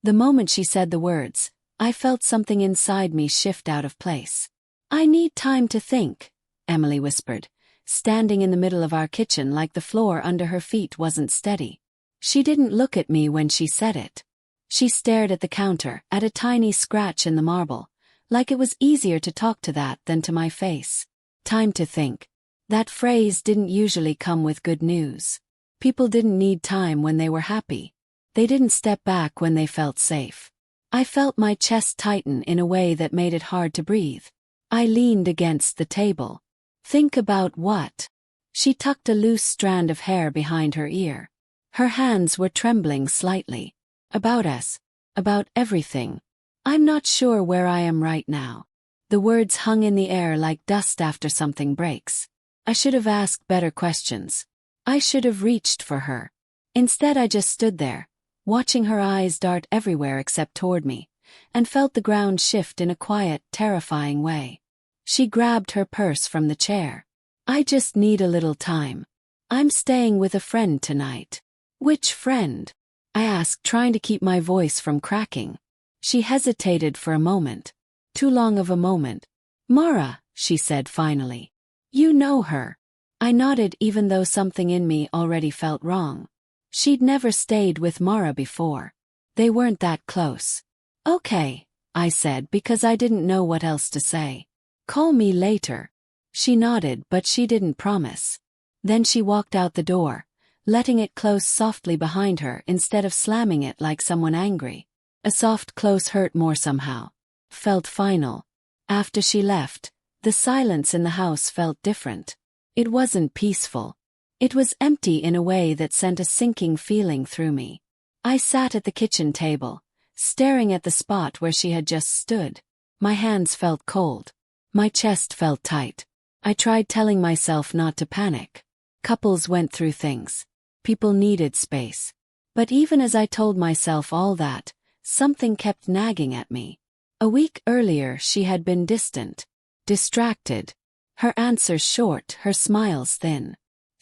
The moment she said the words, I felt something inside me shift out of place. I need time to think, Emily whispered, standing in the middle of our kitchen like the floor under her feet wasn't steady. She didn't look at me when she said it. She stared at the counter, at a tiny scratch in the marble, like it was easier to talk to that than to my face. Time to think. That phrase didn't usually come with good news. People didn't need time when they were happy. They didn't step back when they felt safe. I felt my chest tighten in a way that made it hard to breathe. I leaned against the table. Think about what? She tucked a loose strand of hair behind her ear. Her hands were trembling slightly. About us. About everything. I'm not sure where I am right now. The words hung in the air like dust after something breaks. I should have asked better questions. I should have reached for her. Instead I just stood there, watching her eyes dart everywhere except toward me, and felt the ground shift in a quiet, terrifying way. She grabbed her purse from the chair. I just need a little time. I'm staying with a friend tonight. Which friend? I asked, trying to keep my voice from cracking. She hesitated for a moment. Too long of a moment. Mara, she said finally. You know her. I nodded even though something in me already felt wrong. She'd never stayed with Mara before. They weren't that close. Okay, I said because I didn't know what else to say. Call me later. She nodded but she didn't promise. Then she walked out the door, letting it close softly behind her instead of slamming it like someone angry. A soft close hurt more somehow. Felt final. After she left, the silence in the house felt different. It wasn't peaceful. It was empty in a way that sent a sinking feeling through me. I sat at the kitchen table, staring at the spot where she had just stood. My hands felt cold. My chest felt tight. I tried telling myself not to panic. Couples went through things. People needed space. But even as I told myself all that, something kept nagging at me. A week earlier she had been distant. Distracted. Her answers short, her smiles thin.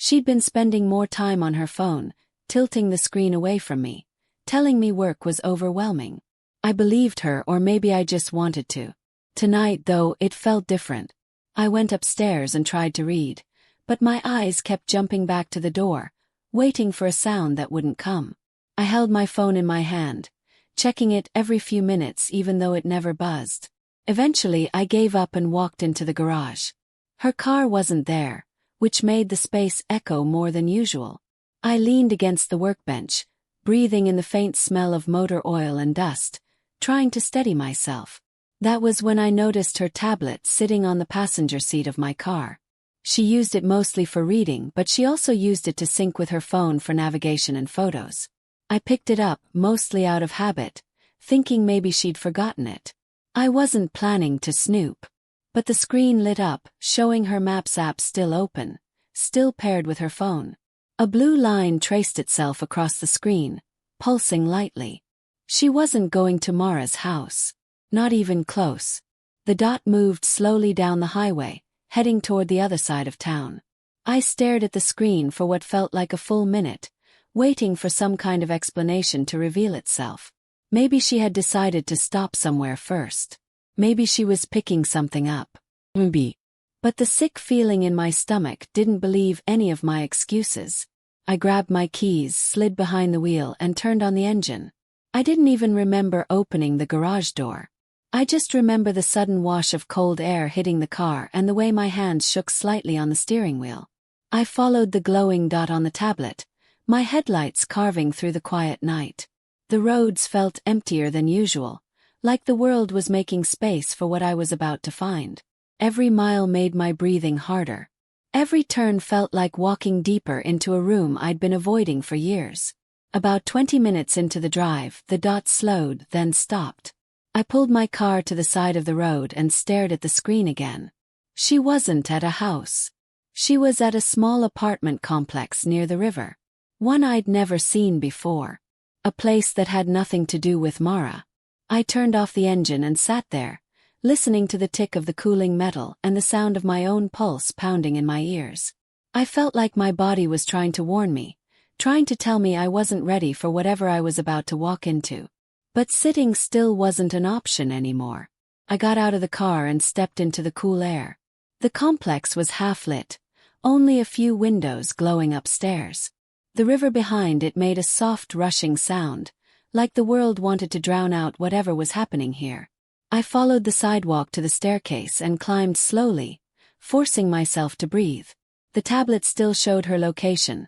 She'd been spending more time on her phone, tilting the screen away from me, telling me work was overwhelming. I believed her, or maybe I just wanted to. Tonight, though, it felt different. I went upstairs and tried to read, but my eyes kept jumping back to the door, waiting for a sound that wouldn't come. I held my phone in my hand, checking it every few minutes even though it never buzzed. Eventually I gave up and walked into the garage. Her car wasn't there, which made the space echo more than usual. I leaned against the workbench, breathing in the faint smell of motor oil and dust, trying to steady myself. That was when I noticed her tablet sitting on the passenger seat of my car. She used it mostly for reading, but she also used it to sync with her phone for navigation and photos. I picked it up, mostly out of habit, thinking maybe she'd forgotten it. I wasn't planning to snoop. But the screen lit up, showing her Maps app still open, still paired with her phone. A blue line traced itself across the screen, pulsing lightly. She wasn't going to Mara's house. Not even close. The dot moved slowly down the highway, heading toward the other side of town. I stared at the screen for what felt like a full minute, waiting for some kind of explanation to reveal itself. Maybe she had decided to stop somewhere first. Maybe she was picking something up. Maybe. But the sick feeling in my stomach didn't believe any of my excuses. I grabbed my keys, slid behind the wheel, and turned on the engine. I didn't even remember opening the garage door. I just remember the sudden wash of cold air hitting the car and the way my hands shook slightly on the steering wheel. I followed the glowing dot on the tablet, my headlights carving through the quiet night. The roads felt emptier than usual, like the world was making space for what I was about to find. Every mile made my breathing harder. Every turn felt like walking deeper into a room I'd been avoiding for years. About 20 minutes into the drive, the dot slowed, then stopped. I pulled my car to the side of the road and stared at the screen again. She wasn't at a house. She was at a small apartment complex near the river. One I'd never seen before. A place that had nothing to do with Mara. I turned off the engine and sat there, listening to the tick of the cooling metal and the sound of my own pulse pounding in my ears. I felt like my body was trying to warn me, trying to tell me I wasn't ready for whatever I was about to walk into. But sitting still wasn't an option anymore. I got out of the car and stepped into the cool air. The complex was half-lit, only a few windows glowing upstairs. The river behind it made a soft rushing sound, like the world wanted to drown out whatever was happening here. I followed the sidewalk to the staircase and climbed slowly, forcing myself to breathe. The tablet still showed her location.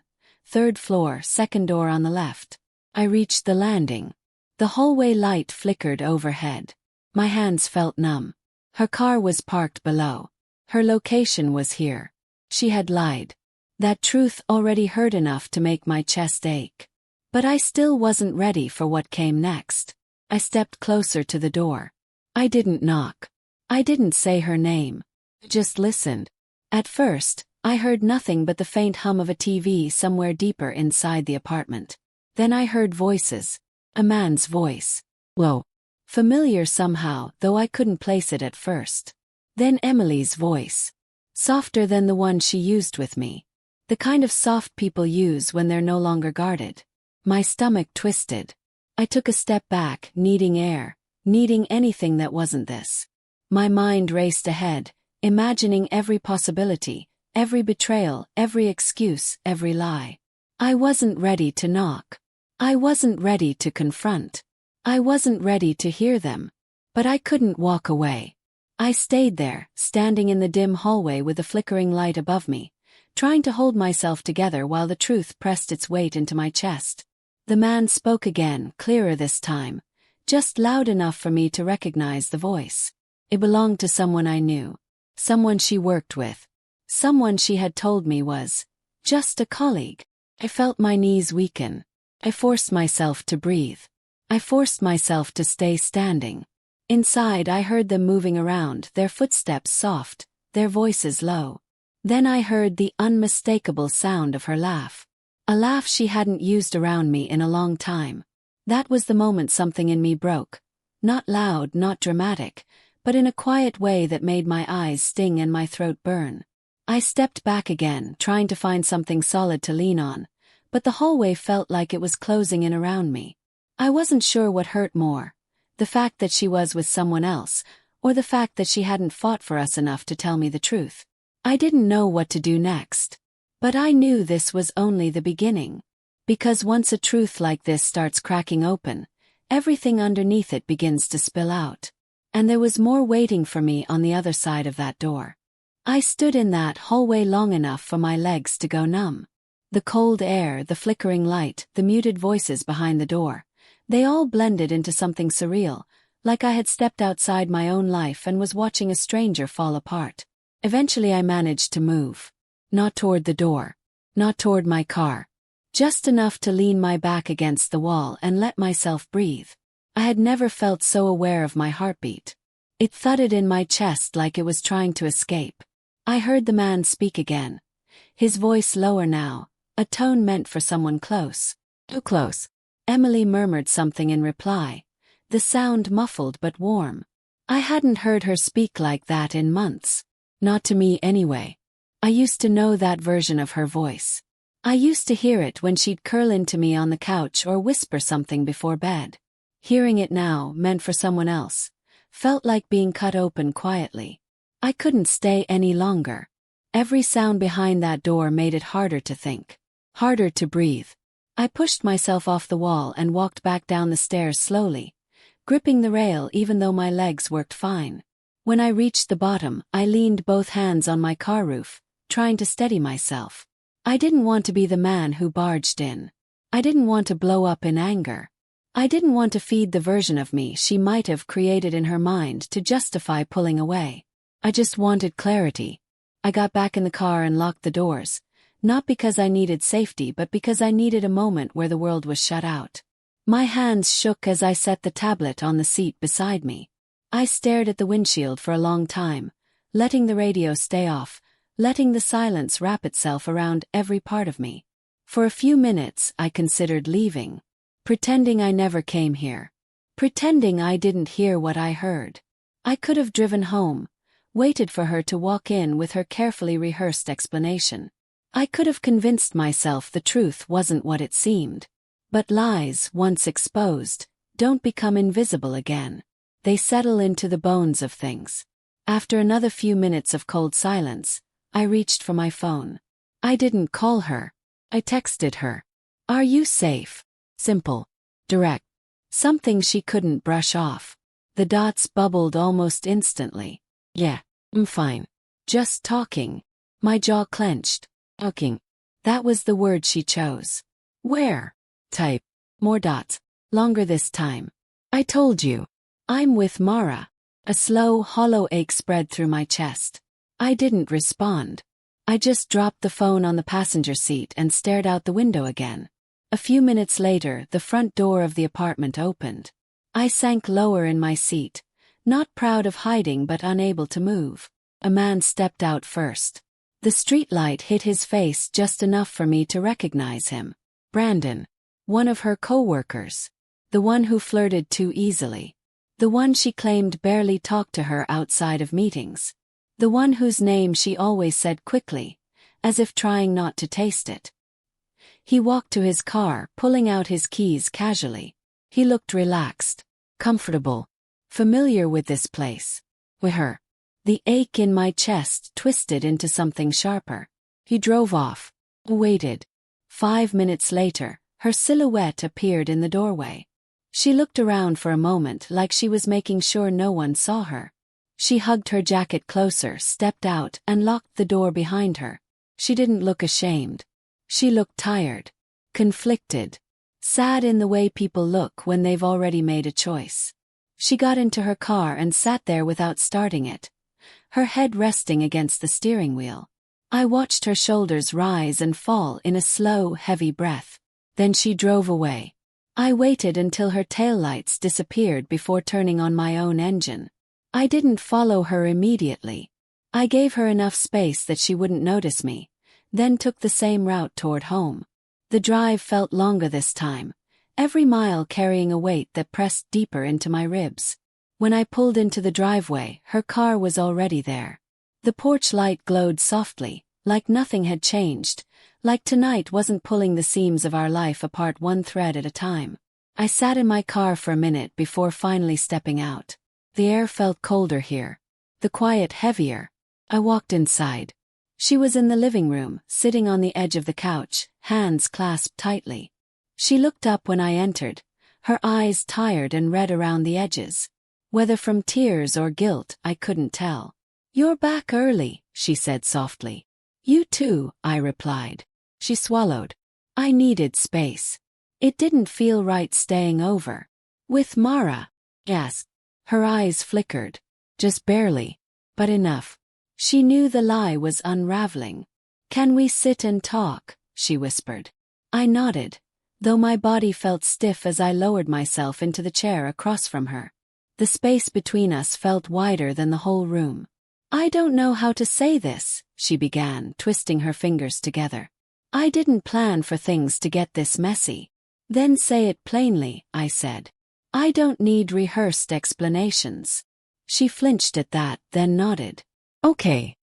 3rd floor, 2nd door on the left. I reached the landing. The hallway light flickered overhead. My hands felt numb. Her car was parked below. Her location was here. She had lied. That truth already hurt enough to make my chest ache. But I still wasn't ready for what came next. I stepped closer to the door. I didn't knock. I didn't say her name. I just listened. At first, I heard nothing but the faint hum of a TV somewhere deeper inside the apartment. Then I heard voices. A man's voice. Whoa. Familiar somehow, though I couldn't place it at first. Then Emily's voice. Softer than the one she used with me. The kind of soft people use when they're no longer guarded. My stomach twisted. I took a step back, needing air, needing anything that wasn't this. My mind raced ahead, imagining every possibility, every betrayal, every excuse, every lie. I wasn't ready to knock. I wasn't ready to confront. I wasn't ready to hear them. But I couldn't walk away. I stayed there, standing in the dim hallway with the flickering light above me, trying to hold myself together while the truth pressed its weight into my chest. The man spoke again, clearer this time, just loud enough for me to recognize the voice. It belonged to someone I knew. Someone she worked with. Someone she had told me was just a colleague. I felt my knees weaken. I forced myself to breathe. I forced myself to stay standing. Inside I heard them moving around, their footsteps soft, their voices low. Then I heard the unmistakable sound of her laugh. A laugh she hadn't used around me in a long time. That was the moment something in me broke. Not loud, not dramatic, but in a quiet way that made my eyes sting and my throat burn. I stepped back again, trying to find something solid to lean on, but the hallway felt like it was closing in around me. I wasn't sure what hurt more, the fact that she was with someone else, or the fact that she hadn't fought for us enough to tell me the truth. I didn't know what to do next. But I knew this was only the beginning. Because once a truth like this starts cracking open, everything underneath it begins to spill out. And there was more waiting for me on the other side of that door. I stood in that hallway long enough for my legs to go numb. The cold air, the flickering light, the muted voices behind the door, they all blended into something surreal, like I had stepped outside my own life and was watching a stranger fall apart. Eventually I managed to move. Not toward the door. Not toward my car. Just enough to lean my back against the wall and let myself breathe. I had never felt so aware of my heartbeat. It thudded in my chest like it was trying to escape. I heard the man speak again. His voice lower now, a tone meant for someone close. Too close. Emily murmured something in reply. The sound muffled but warm. I hadn't heard her speak like that in months. Not to me anyway. I used to know that version of her voice. I used to hear it when she'd curl into me on the couch or whisper something before bed. Hearing it now, meant for someone else, felt like being cut open quietly. I couldn't stay any longer. Every sound behind that door made it harder to think. Harder to breathe. I pushed myself off the wall and walked back down the stairs slowly, gripping the rail even though my legs worked fine. When I reached the bottom, I leaned both hands on my car roof, trying to steady myself. I didn't want to be the man who barged in. I didn't want to blow up in anger. I didn't want to feed the version of me she might have created in her mind to justify pulling away. I just wanted clarity. I got back in the car and locked the doors, not because I needed safety but because I needed a moment where the world was shut out. My hands shook as I set the tablet on the seat beside me. I stared at the windshield for a long time, letting the radio stay off, letting the silence wrap itself around every part of me. For a few minutes I considered leaving, pretending I never came here, pretending I didn't hear what I heard. I could have driven home, waited for her to walk in with her carefully rehearsed explanation. I could have convinced myself the truth wasn't what it seemed. But lies, once exposed, Don't become invisible again. They settle into the bones of things. After another few minutes of cold silence, I reached for my phone. I didn't call her. I texted her. Are you safe? Simple. Direct. Something she couldn't brush off. The dots bubbled almost instantly. Yeah, I'm fine. Just talking. My jaw clenched. Talking. That was the word she chose. Where? Type. More dots. Longer this time. I told you. I'm with Mara. A slow, hollow ache spread through my chest. I didn't respond. I just dropped the phone on the passenger seat and stared out the window again. A few minutes later, the front door of the apartment opened. I sank lower in my seat, not proud of hiding but unable to move. A man stepped out first. The streetlight hit his face just enough for me to recognize him. Brandon. One of her co-workers. The one who flirted too easily. The one she claimed barely talked to her outside of meetings. The one whose name she always said quickly, as if trying not to taste it. He walked to his car, pulling out his keys casually. He looked relaxed, comfortable, familiar with this place. With her. The ache in my chest twisted into something sharper. He drove off. Waited. 5 minutes later, her silhouette appeared in the doorway. She looked around for a moment like she was making sure no one saw her. She hugged her jacket closer, stepped out, and locked the door behind her. She didn't look ashamed. She looked tired, conflicted, sad in the way people look when they've already made a choice. She got into her car and sat there without starting it, her head resting against the steering wheel. I watched her shoulders rise and fall in a slow, heavy breath. Then she drove away. I waited until her taillights disappeared before turning on my own engine. I didn't follow her immediately. I gave her enough space that she wouldn't notice me, then took the same route toward home. The drive felt longer this time, every mile carrying a weight that pressed deeper into my ribs. When I pulled into the driveway, her car was already there. The porch light glowed softly, like nothing had changed, like tonight wasn't pulling the seams of our life apart one thread at a time. I sat in my car for a minute before finally stepping out. The air felt colder here, the quiet heavier. I walked inside. She was in the living room, sitting on the edge of the couch, hands clasped tightly. She looked up when I entered, her eyes tired and red around the edges. Whether from tears or guilt, I couldn't tell. "You're back early," she said softly. "You too," I replied. She swallowed. I needed space. It didn't feel right staying over. "With Mara?" Yes. Her eyes flickered. Just barely. But enough. She knew the lie was unraveling. "Can we sit and talk?" she whispered. I nodded, though my body felt stiff as I lowered myself into the chair across from her. The space between us felt wider than the whole room. "I don't know how to say this," she began, twisting her fingers together. "I didn't plan for things to get this messy." "Then say it plainly," I said. "I don't need rehearsed explanations." She flinched at that, then nodded. "Okay."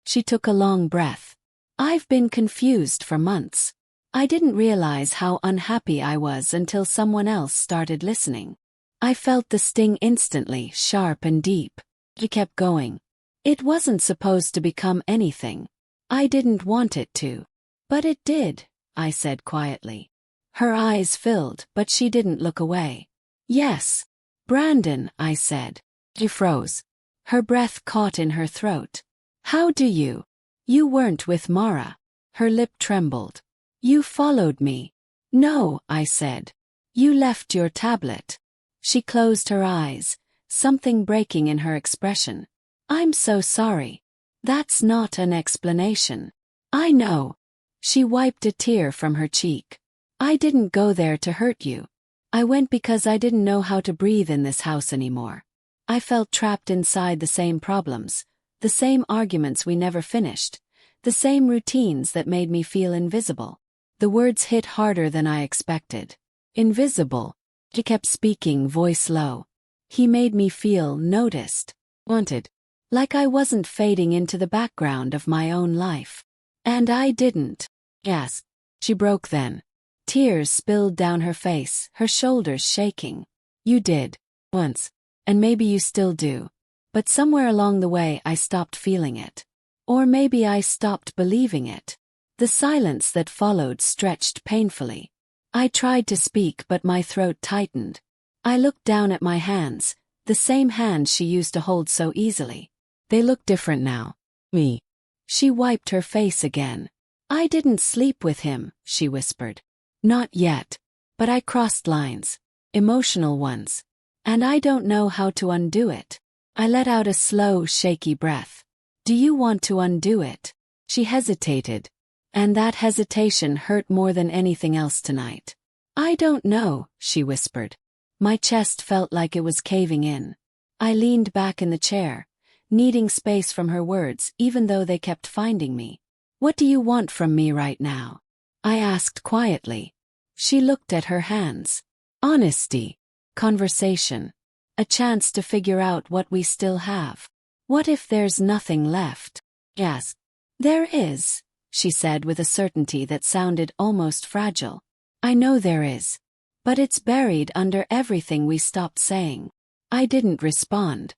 She took a long breath. "I've been confused for months. I didn't realize how unhappy I was until someone else started listening. I felt the sting instantly, sharp and deep." She kept going. "It wasn't supposed to become anything. I didn't want it to. But it did," I said quietly. Her eyes filled, but she didn't look away. "Yes, Brandon," I said. She froze. Her breath caught in her throat. "How do you? You weren't with Mara." Her lip trembled. "You followed me." "No," I said. "You left your tablet." She closed her eyes, something breaking in her expression. "I'm so sorry. That's not an explanation." "I know." She wiped a tear from her cheek. "I didn't go there to hurt you. I went because I didn't know how to breathe in this house anymore. I felt trapped inside the same problems, the same arguments we never finished, the same routines that made me feel invisible." The words hit harder than I expected. "Invisible." She kept speaking, voice low. "He made me feel noticed, wanted, like I wasn't fading into the background of my own life. And I didn't." "Yes." She broke then. Tears spilled down her face, her shoulders shaking. You did. Once. And maybe you still do. But somewhere along the way I stopped feeling it. Or maybe I stopped believing it. The silence that followed stretched painfully. I tried to speak but my throat tightened. I looked down at my hands, the same hands she used to hold so easily. They look different now. Me. She wiped her face again. I didn't sleep with him, she whispered. Not yet. But I crossed lines. Emotional ones. And I don't know how to undo it. I let out a slow, shaky breath. Do you want to undo it? She hesitated. And that hesitation hurt more than anything else tonight. I don't know, she whispered. My chest felt like it was caving in. I leaned back in the chair, needing space from her words even though they kept finding me. What do you want from me right now? I asked quietly. She looked at her hands. Honesty. Conversation. A chance to figure out what we still have. What if there's nothing left? Yes. There is, she said with a certainty that sounded almost fragile. I know there is. But it's buried under everything we stopped saying. I didn't respond.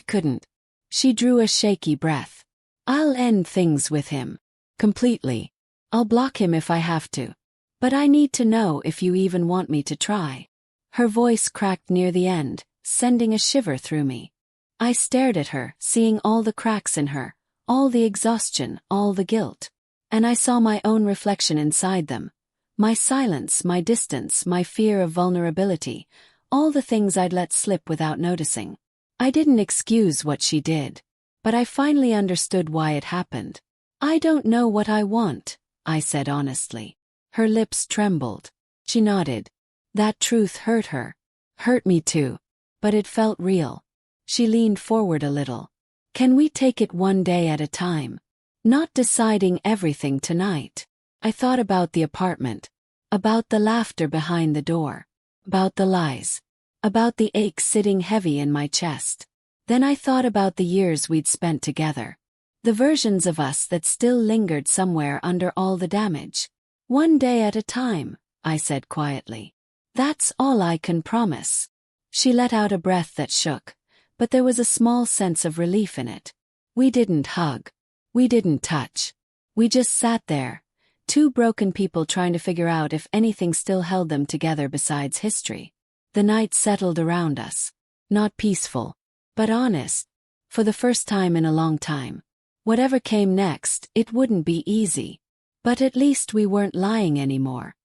Couldn't. She drew a shaky breath. I'll end things with him. Completely. I'll block him if I have to. But I need to know if you even want me to try. Her voice cracked near the end, sending a shiver through me. I stared at her, seeing all the cracks in her, all the exhaustion, all the guilt. And I saw my own reflection inside them. My silence, my distance, my fear of vulnerability, all the things I'd let slip without noticing. I didn't excuse what she did. But I finally understood why it happened. I don't know what I want, I said honestly. Her lips trembled. She nodded. That truth hurt her. Hurt me too. But it felt real. She leaned forward a little. Can we take it one day at a time? Not deciding everything tonight. I thought about the apartment. About the laughter behind the door. About the lies. About the ache sitting heavy in my chest. Then I thought about the years we'd spent together. The versions of us that still lingered somewhere under all the damage. One day at a time, I said quietly. That's all I can promise. She let out a breath that shook, but there was a small sense of relief in it. We didn't hug. We didn't touch. We just sat there, two broken people trying to figure out if anything still held them together besides history. The night settled around us. Not peaceful, but honest. For the first time in a long time. Whatever came next, it wouldn't be easy. But at least we weren't lying anymore.